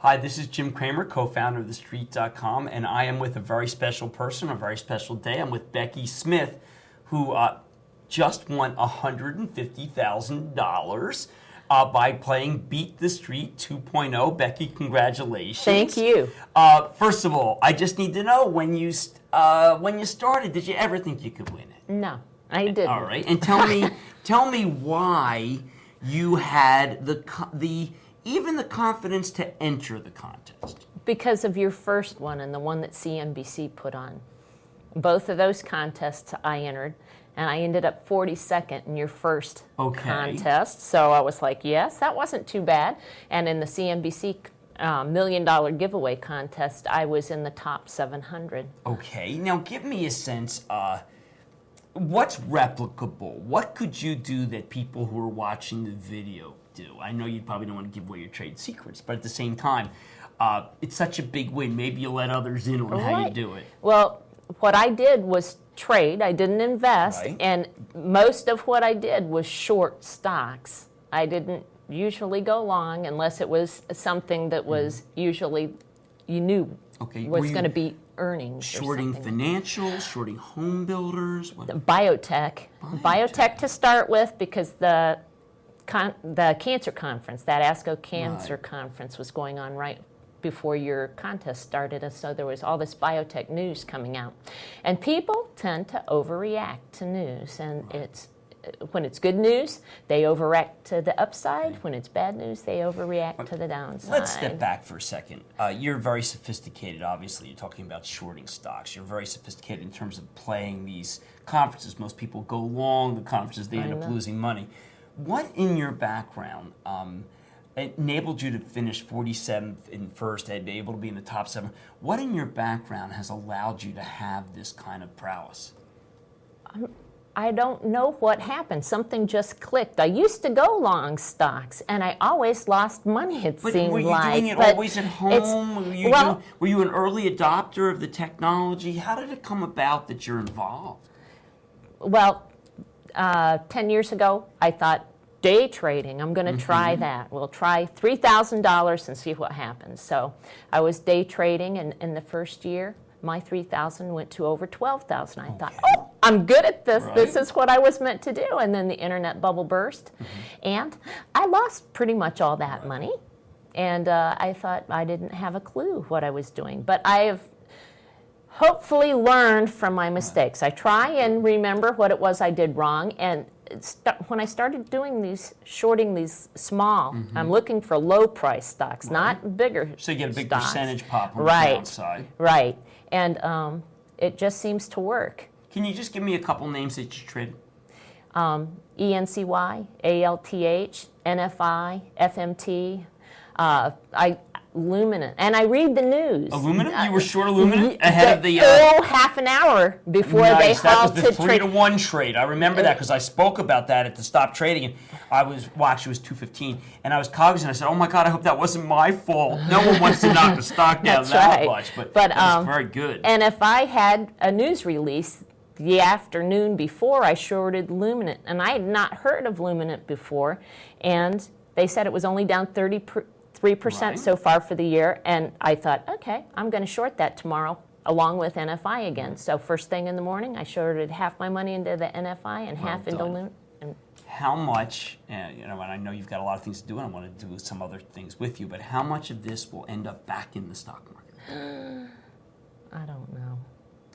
Hi, this is Jim Cramer, co-founder of TheStreet.com, and I am with a very special person, a very special day. I'm with Becky Smith, who just won $150,000 by playing Beat the Street 2.0. Becky, congratulations. Thank you. First of all, I just need to know, when you started, did you ever think you could win it? No, I didn't. All right, and tell me why you had even the confidence to enter the contest. Because of your first one and the one that CNBC put on. Both of those contests I entered, and I ended up 42nd in your first contest. So I was like, yes, that wasn't too bad. And in the CNBC $1 million giveaway contest, I was in the top 700. Okay, now give me a sense, what's replicable? What could you do that people who are watching the video do? I know you probably don't want to give away your trade secrets, but at the same time, it's such a big win. Maybe you'll let others in on how you do it. Well, what I did was trade. I didn't invest, and most of what I did was short stocks. I didn't usually go long unless it was something that was usually you knew was going to be earnings. Shorting financials, shorting home builders, biotech to start with, because the cancer conference, that ASCO Cancer Conference, was going on right before your contest started, and so there was all this biotech news coming out. And people tend to overreact to news, and when it's good news, they overreact to the upside. When it's bad news, they overreact to the downside. Let's step back for a second. You're very sophisticated, obviously. You're talking about shorting stocks. You're very sophisticated in terms of playing these conferences. Most people go long the conferences, they end up losing money. What in your background enabled you to finish 47th in first and be able to be in the top 7? What in your background has allowed you to have this kind of prowess? I don't know what happened. Something just clicked. I used to go long stocks, and I always lost money, it seemed like. Were you doing it always at home? Were you an early adopter of the technology? How did it come about that you're involved? Well, 10 years ago, I thought, day trading, I'm going to try that. We'll try $3,000 and see what happens. So I was day trading, and in the first year, my $3,000 went to over $12,000. I thought, oh, I'm good at this. This is what I was meant to do. And then the internet bubble burst, and I lost pretty much all that money. And I thought I didn't have a clue what I was doing. But I have hopefully learned from my mistakes. I try and remember what it was I did wrong, and when I started doing shorting these small, I'm looking for low price stocks, not bigger. So you get a big percentage pop on the downside. Right, and it just seems to work. Can you just give me a couple names that you traded? ENCY, ALTH, NFI, FMT. Luminant, and I read the news. Luminant? You were short of Luminant ahead of the half an hour before they halted. That was the 3-to-1 trade. I remember that because I spoke about that at the Stop Trading, and actually it was 215, and I was cognizant. I said, "Oh my God, I hope that wasn't my fault." No one wants to knock the stock down that much, but that was very good. And if I had a news release the afternoon before, I shorted Luminant, and I had not heard of Luminant before, and they said it was only down 3% so far for the year, and I thought, okay, I'm going to short that tomorrow along with NFI again. So first thing in the morning, I shorted half my money into the NFI and half into Luminant. How much, and I know you've got a lot of things to do, and I want to do some other things with you, but how much of this will end up back in the stock market? I don't know.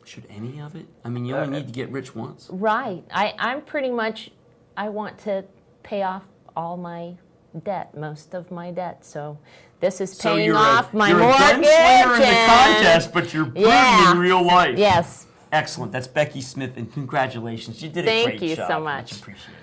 Should any of it? I mean, you only need to get rich once. Right. I'm pretty much, I want to pay off all my debt, most of my debt. So this is paying off my mortgage. You're a gunslinger in the contest, but you're prudent in real life. Yes. Excellent. That's Becky Smith, and congratulations. You did a great job. Thank you so much. Appreciate it.